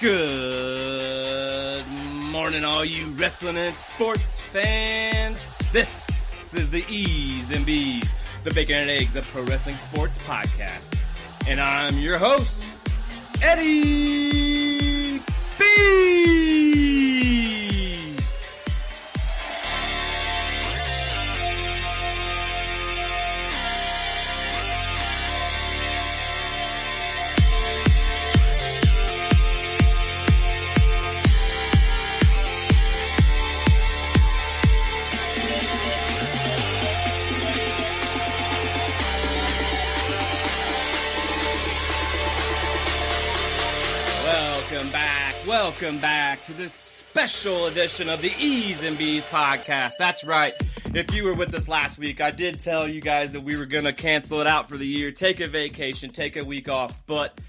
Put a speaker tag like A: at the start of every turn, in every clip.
A: Good morning, all you wrestling and sports fans. This is the Eeez N Beez, the bacon and eggs of pro wrestling sports podcast. And I'm your host, Eeez N Beez. Welcome back to this special edition of the Eeez N Beez Podcast. That's right. If you were with us last week, I did tell you guys that we were going to cancel it out for the year, take a vacation, take a week off. But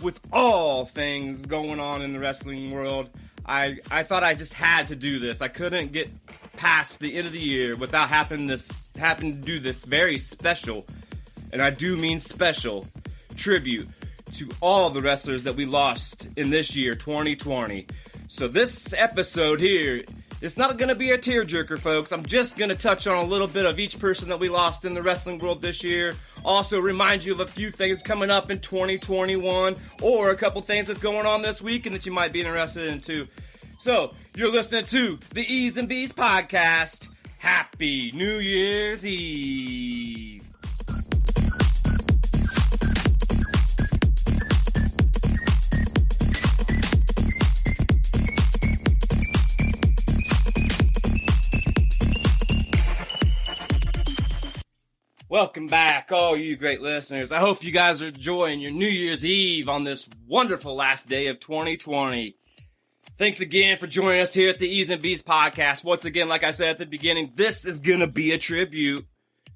A: with all things going on in the wrestling world, I thought I just had to do this. I couldn't get past the end of the year without having to do this very special, and I do mean special, tribute to all the wrestlers that we lost in this year, 2020. So this episode here, it's not going to be a tearjerker, folks. I'm just going to touch on a little bit of each person that we lost in the wrestling world this year. Also remind you of a few things coming up in 2021, or a couple things that's going on this week and that you might be interested in too. So, you're listening to the Eeez N Beez Podcast. Happy New Year's Eve. Welcome back, all you great listeners. I hope you guys are enjoying your New Year's Eve on this wonderful last day of 2020. Thanks again for joining us here at the Eeez N Beez Podcast. Once again, like I said at the beginning, this is going to be a tribute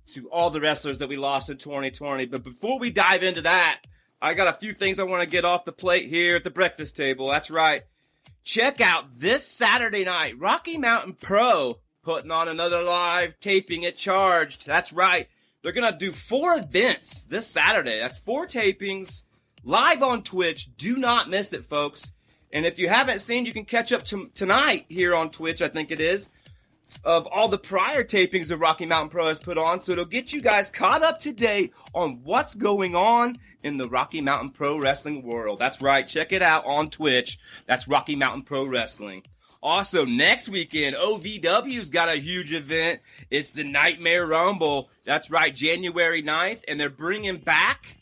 A: to all the wrestlers that we lost in 2020. But before we dive into that, I got a few things I want to get off the plate here at the breakfast table. That's right. Check out this Saturday night, Rocky Mountain Pro putting on another live taping at Charged. That's right. They're going to do 4 events this Saturday. That's 4 tapings live on Twitch. Do not miss it, folks. And if you haven't seen, you can catch up tonight here on Twitch, I think it is, of all the prior tapings that Rocky Mountain Pro has put on. So it'll get you guys caught up to date on what's going on in the Rocky Mountain Pro Wrestling world. That's right. Check it out on Twitch. That's Rocky Mountain Pro Wrestling. Also, next weekend, OVW's got a huge event. It's the Nightmare Rumble. That's right, January 9th. And they're bringing back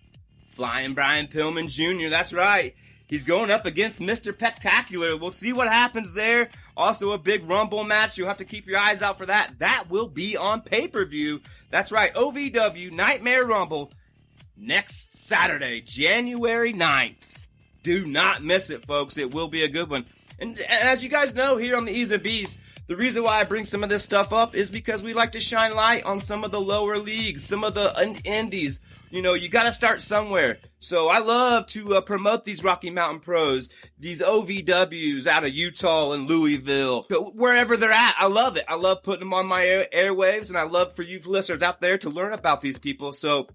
A: Flying Brian Pillman Jr. That's right. He's going up against Mr. Spectacular. We'll see what happens there. Also, a big Rumble match. You'll have to keep your eyes out for that. That will be on pay-per-view. That's right, OVW Nightmare Rumble next Saturday, January 9th. Do not miss it, folks. It will be a good one. And as you guys know, here on the Eeez N Beez, the reason why I bring some of this stuff up is because we like to shine light on some of the lower leagues, some of the indies. You know, you got to start somewhere. So I love to promote these Rocky Mountain Pros, these OVWs out of Utah and Louisville, wherever they're at. I love it. I love putting them on my airwaves, and I love for you listeners out there to learn about these people. So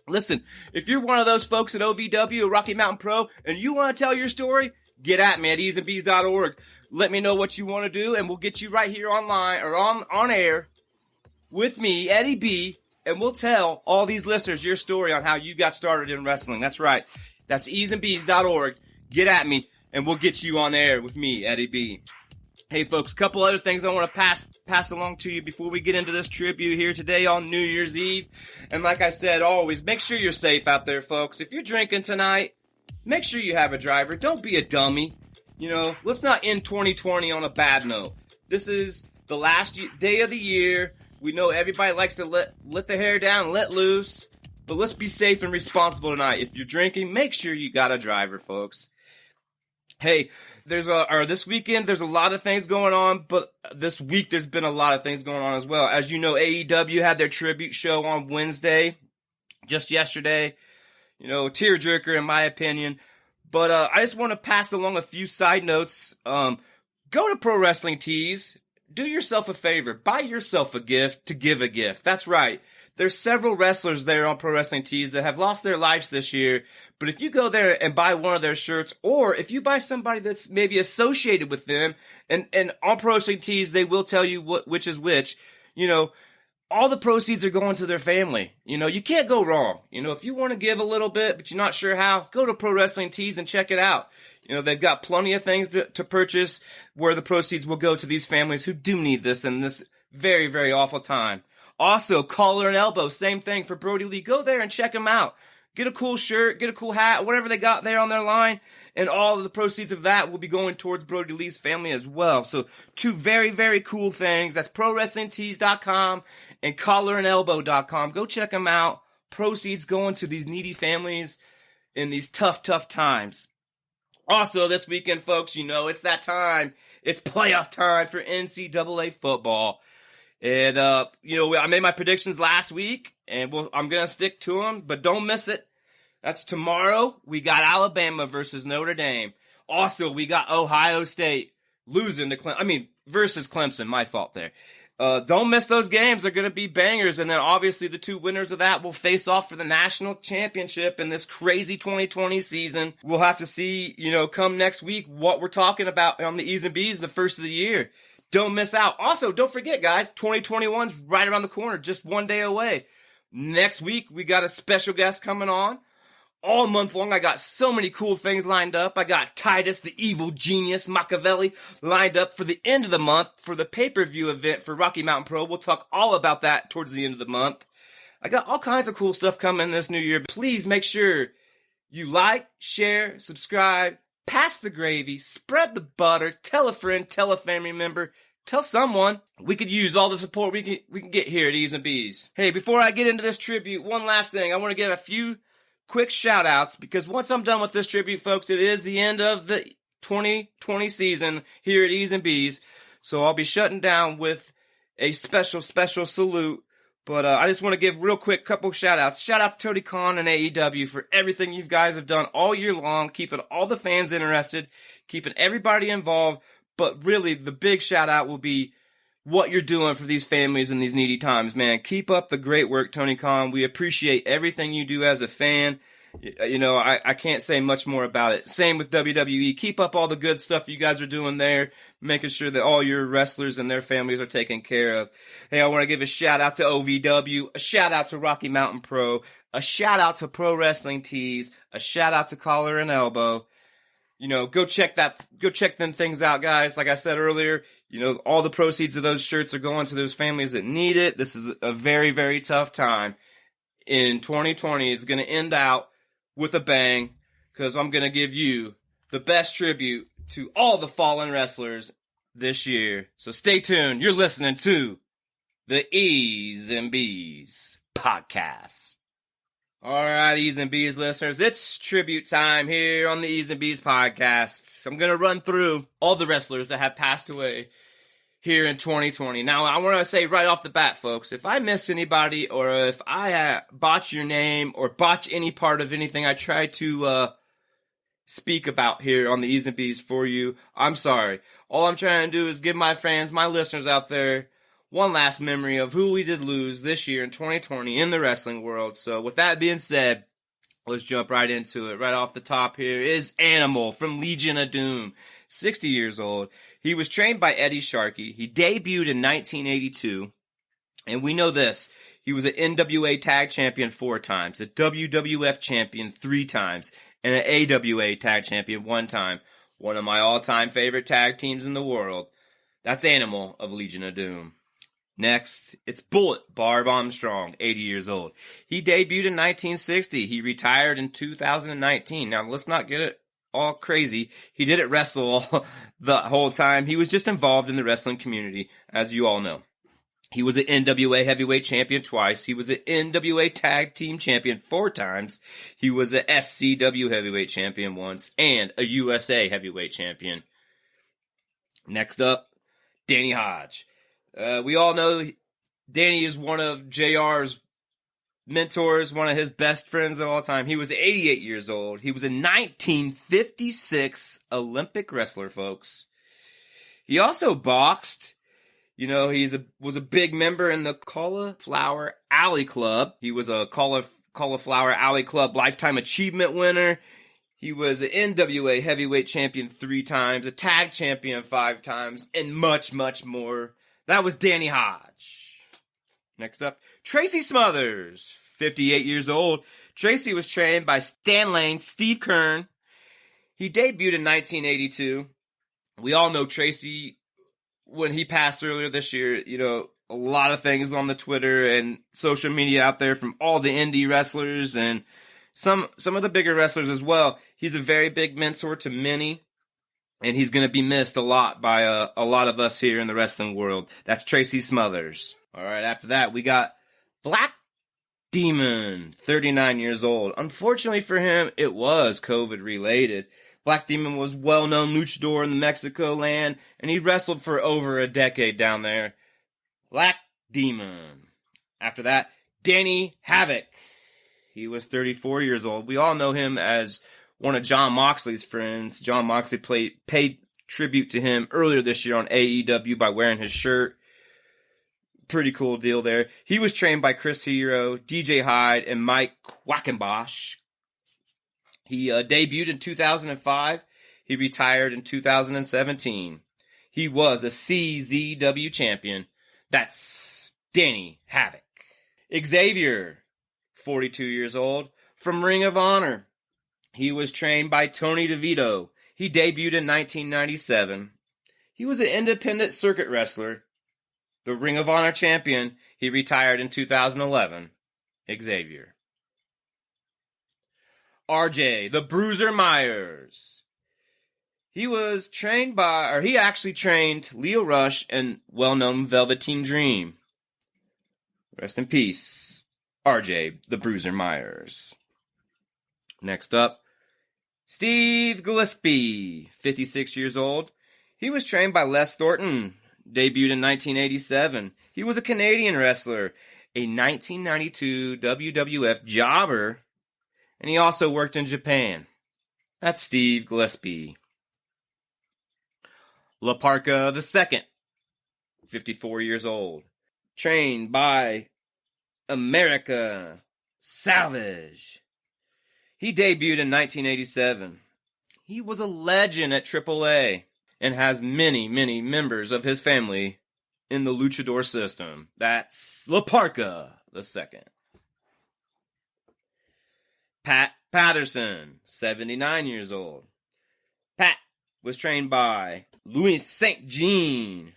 A: listen, if you're one of those folks at OVW or Rocky Mountain Pro and you want to tell your story, get at me at eezenbeez.org. Let me know what you want to do, and we'll get you right here online or on air with me, Eddie B, and we'll tell all these listeners your story on how you got started in wrestling. That's right. That's eezenbeez.org. Get at me, and we'll get you on air with me, Eddie B. Hey, folks, a couple other things I want to pass along to you before we get into this tribute here today on New Year's Eve. And like I said, always, make sure you're safe out there, folks. If you're drinking tonight, make sure you have a driver. Don't be a dummy. You know, let's not end 2020 on a bad note. This is the last day of the year. We know everybody likes to let their hair down, let loose. But let's be safe and responsible tonight. If you're drinking, make sure you got a driver, folks. Hey, this weekend, there's a lot of things going on, but this week there's been a lot of things going on as well. As you know, AEW had their tribute show on Wednesday, just yesterday. You know, tearjerker in my opinion. But I just want to pass along a few side notes. Go to Pro Wrestling Tees. Do yourself a favor. Buy yourself a gift to give a gift. That's right. There's several wrestlers there on Pro Wrestling Tees that have lost their lives this year. But if you go there and buy one of their shirts, or if you buy somebody that's maybe associated with them, and on Pro Wrestling Tees, they will tell you which is which, all the proceeds are going to their family. You can't go wrong. If you want to give a little bit, but you're not sure how, go to Pro Wrestling Tees and check it out. They've got plenty of things to purchase where the proceeds will go to these families who do need this in this very, very awful time. Also, Collar and Elbow, same thing for Brody Lee. Go there and check them out. Get a cool shirt, get a cool hat, whatever they got there on their line, and all of the proceeds of that will be going towards Brody Lee's family as well. So, two very, very cool things. That's ProWrestlingTees.com and CollarandElbow.com. Go check them out. Proceeds going to these needy families in these tough, tough times. Also, this weekend, folks, it's that time. It's playoff time for NCAA football. And, I made my predictions last week, and I'm going to stick to them, but don't miss it. That's tomorrow. We got Alabama versus Notre Dame. Also, we got Ohio State losing to versus Clemson. My fault there. Don't miss those games. They're going to be bangers. And then obviously the two winners of that will face off for the national championship in this crazy 2020 season. We'll have to see, come next week what we're talking about on the Eeez N Beez the first of the year. Don't miss out. Also, don't forget, guys, 2021's right around the corner, just one day away. Next week, we got a special guest coming on. All month long, I got so many cool things lined up. I got Titus, the evil genius, Machiavelli, lined up for the end of the month for the pay-per-view event for Rocky Mountain Pro. We'll talk all about that towards the end of the month. I got all kinds of cool stuff coming this new year. Please make sure you like, share, subscribe, pass the gravy, spread the butter, tell a friend, tell a family member, tell someone. We could use all the support we can get here at Eeez N Beez. Hey, before I get into this tribute, one last thing. I want to give a few quick shout-outs, because once I'm done with this tribute, folks, it is the end of the 2020 season here at Eeez N Beez. So I'll be shutting down with a special salute. But I just want to give real quick couple shout-outs. Shout out to Tony Khan and AEW for everything you guys have done all year long, keeping all the fans interested, keeping everybody involved. But really, the big shout-out will be what you're doing for these families in these needy times, man. Keep up the great work, Tony Khan. We appreciate everything you do as a fan. I can't say much more about it. Same with WWE. Keep up all the good stuff you guys are doing there, making sure that all your wrestlers and their families are taken care of. Hey, I want to give a shout out to OVW, a shout out to Rocky Mountain Pro, a shout out to Pro Wrestling Tees, a shout out to Collar and Elbow. Go check them things out, guys. Like I said earlier, all the proceeds of those shirts are going to those families that need it. This is a very, very tough time. In 2020, it's going to end out with a bang, because I'm going to give you the best tribute to all the fallen wrestlers this year. So stay tuned. You're listening to the Eeez N Beez Podcast. All right, Eeez N Beez listeners, it's tribute time here on the Eeez N Beez Podcast. I'm going to run through all the wrestlers that have passed away here in 2020. Now, I want to say right off the bat, folks, if I miss anybody, or if I botch your name or botch any part of anything I try to speak about here on the Eeez N Beez for you, I'm sorry. All I'm trying to do is give my fans, my listeners out there, one last memory of who we did lose this year in 2020 in the wrestling world. So with that being said, let's jump right into it. Right off the top here is Animal from Legion of Doom, 60 years old. He was trained by Eddie Sharkey. He debuted in 1982, and we know this. He was an NWA Tag Champion 4 times, a WWF Champion 3 times, and an AWA Tag Champion 1 time. One of my all-time favorite tag teams in the world. That's Animal of Legion of Doom. Next, it's Bullet Barb Armstrong, 80 years old. He debuted in 1960. He retired in 2019. Now, let's not get it all crazy. He didn't wrestle the whole time. He was just involved in the wrestling community, as you all know. He was an NWA Heavyweight Champion twice. He was an NWA Tag Team Champion 4 times. He was an SCW Heavyweight Champion once, and a USA Heavyweight Champion. Next up, Danny Hodge. We all know Danny is one of JR's mentors, one of his best friends of all time. He was 88 years old. He was a 1956 Olympic wrestler, folks. He also boxed. Was a big member in the Cauliflower Alley Club. He was a Cauliflower Alley Club Lifetime Achievement winner. He was an NWA Heavyweight Champion 3 times, a Tag Champion 5 times, and much, much more. That was Danny Hodge. Next up, Tracy Smothers, 58 years old. Tracy was trained by Stan Lane, Steve Kern. He debuted in 1982. We all know Tracy when he passed earlier this year. A lot of things on the Twitter and social media out there from all the indie wrestlers and some of the bigger wrestlers as well. He's a very big mentor to many, and he's going to be missed a lot by a lot of us here in the wrestling world. That's Tracy Smothers. All right, after that, we got Black Demon, 39 years old. Unfortunately for him, it was COVID-related. Black Demon was well-known luchador in the Mexico land, and he wrestled for over a decade down there. Black Demon. After that, Danny Havoc. He was 34 years old. We all know him as one of Jon Moxley's friends. Jon Moxley paid tribute to him earlier this year on AEW by wearing his shirt. Pretty cool deal there. He was trained by Chris Hero, DJ Hyde, and Mike Quackenbosch. He debuted in 2005. He retired in 2017. He was a CZW champion. That's Danny Havoc. Xavier, 42 years old, from Ring of Honor. He was trained by Tony DeVito. He debuted in 1997. He was an independent circuit wrestler. The Ring of Honor champion. He retired in 2011. Xavier. RJ, the Bruiser Myers. He actually trained Leo Rush and well-known Velveteen Dream. Rest in peace, RJ, the Bruiser Myers. Next up, Steve Gillespie, 56 years old. He was trained by Les Thornton, debuted in 1987. He was a Canadian wrestler, a 1992 WWF jobber, and he also worked in Japan. That's Steve Gillespie. La Parka II, 54 years old. Trained by America Salvage. He debuted in 1987. He was a legend at AAA and has many, many members of his family in the luchador system. That's La Parka II. Pat Patterson, 79 years old. Pat was trained by Louis St. Jean.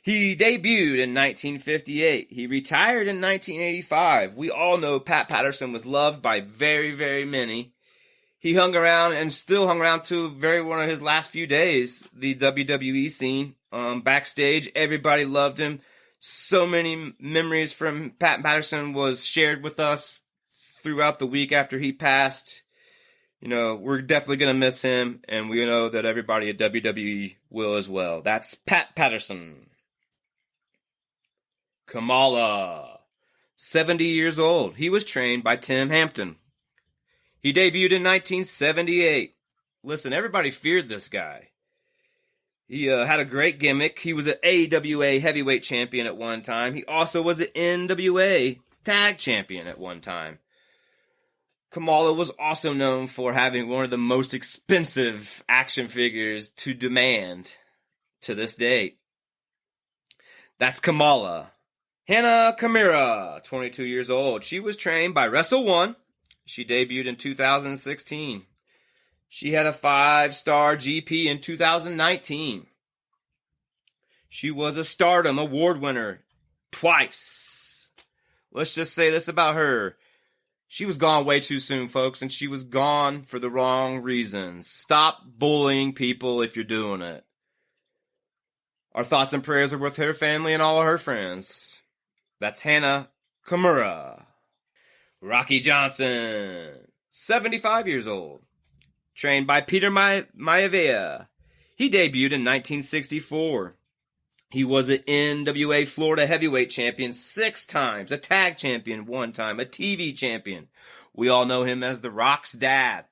A: He debuted in 1958. He retired in 1985. We all know Pat Patterson was loved by very, very many. He hung around and still hung around to one of his last few days, the WWE scene. Backstage, everybody loved him. So many memories from Pat Patterson was shared with us throughout the week after he passed. We're definitely going to miss him, and we know that everybody at WWE will as well. That's Pat Patterson. Kamala, 70 years old. He was trained by Tim Hampton. He debuted in 1978. Listen, everybody feared this guy. He had a great gimmick. He was an AWA heavyweight champion at one time. He also was an NWA tag champion at one time. Kamala was also known for having one of the most expensive action figures to demand to this date. That's Kamala. Hannah Kimura, 22 years old. She was trained by Wrestle One. She debuted in 2016. She had a 5-star GP in 2019. She was a Stardom Award winner twice. Let's just say this about her. She was gone way too soon, folks, and she was gone for the wrong reasons. Stop bullying people if you're doing it. Our thoughts and prayers are with her family and all of her friends. That's Hannah Kimura. Rocky Johnson, 75 years old. Trained by Peter Maivia. He debuted in 1964. He was an NWA Florida heavyweight champion 6 times, a tag champion 1 time, a TV champion. We all know him as The Rock's dad.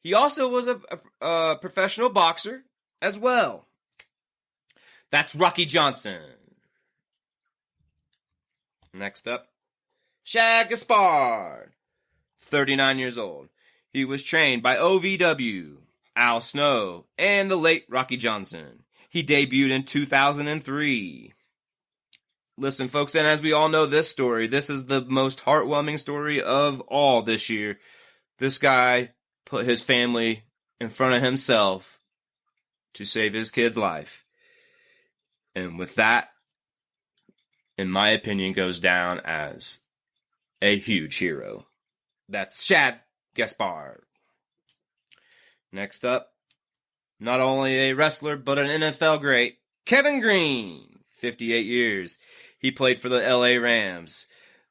A: He also was a professional boxer as well. That's Rocky Johnson. Next up, Shad Gaspard, 39 years old. He was trained by OVW, Al Snow, and the late Rocky Johnson. He debuted in 2003. Listen, folks, and as we all know this story, this is the most heartwarming story of all this year. This guy put his family in front of himself to save his kid's life. And with that, in my opinion, goes down as a huge hero. That's Shad Gaspard. Next up, not only a wrestler, but an NFL great, Kevin Greene, 58 years. He played for the LA Rams,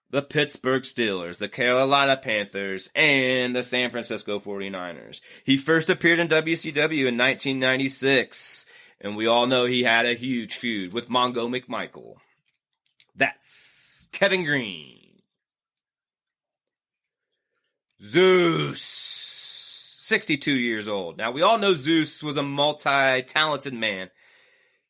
A: the Pittsburgh Steelers, the Carolina Panthers, and the San Francisco 49ers. He first appeared in WCW in 1996, and we all know he had a huge feud with Mongo McMichael. That's Kevin Greene. Zeus, 62 years old. Now, we all know Zeus was a multi-talented man.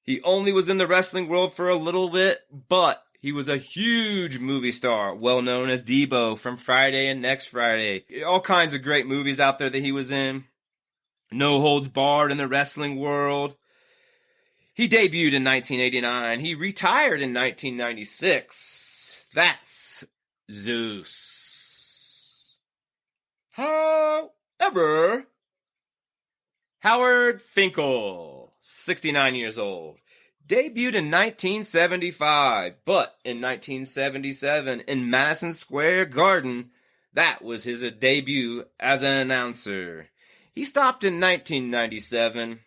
A: He only was in the wrestling world for a little bit, but he was a huge movie star, well known as Debo from Friday and Next Friday. All kinds of great movies out there that he was in. No Holds Barred in the wrestling world. He debuted in 1989. He retired in 1996. That's Zeus. However, Howard Finkel, 69 years old, debuted in 1975, but in 1977 in Madison Square Garden, that was his debut as an announcer. He stopped in 1997.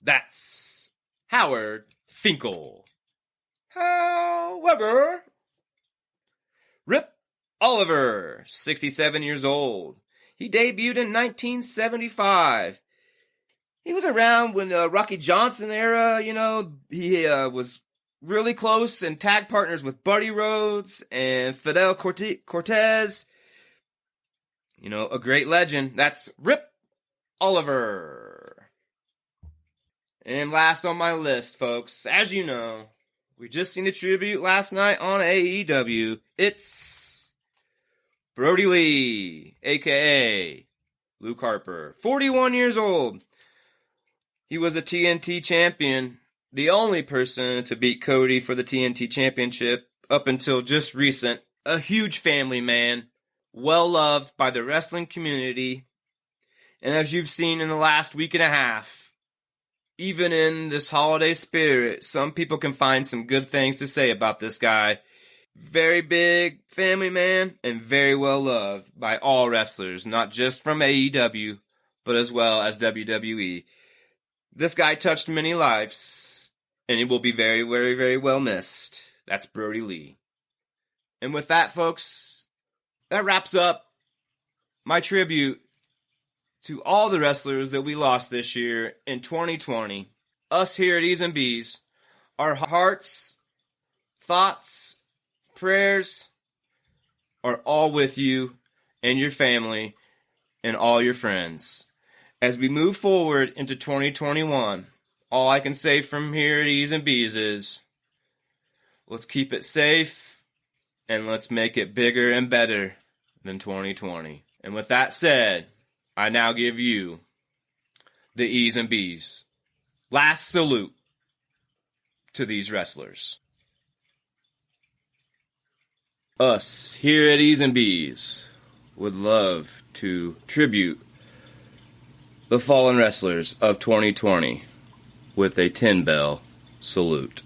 A: That's Howard Finkel. However, Rip Oliver, 67 years old. He debuted in 1975. He was around when the Rocky Johnson era, he was really close and tag partners with Buddy Rhodes and Fidel Cortez. A great legend. That's Rip Oliver. And last on my list, folks, as you know, we just seen the tribute last night on AEW. It's Brody Lee, a.k.a. Luke Harper, 41 years old. He was a TNT champion, the only person to beat Cody for the TNT championship up until just recent. A huge family man, well loved by the wrestling community. And as you've seen in the last week and a half, even in this holiday spirit, some people can find some good things to say about this guy. Very big family man and very well loved by all wrestlers, not just from AEW, but as well as WWE. This guy touched many lives, and he will be very, very, very well missed. That's Brody Lee. And with that, folks, that wraps up my tribute to all the wrestlers that we lost this year in 2020. Us here at Eeez N Beez, our hearts, thoughts, prayers are all with you and your family and all your friends. As we move forward into 2021, all I can say from here at Eeez N Beez is, let's keep it safe, and let's make it bigger and better than 2020. And with that said, I now give you the Eeez N Beez last salute to these wrestlers. Us here at Eeez N Beez would love to tribute the fallen wrestlers of 2020 with a 10-bell salute.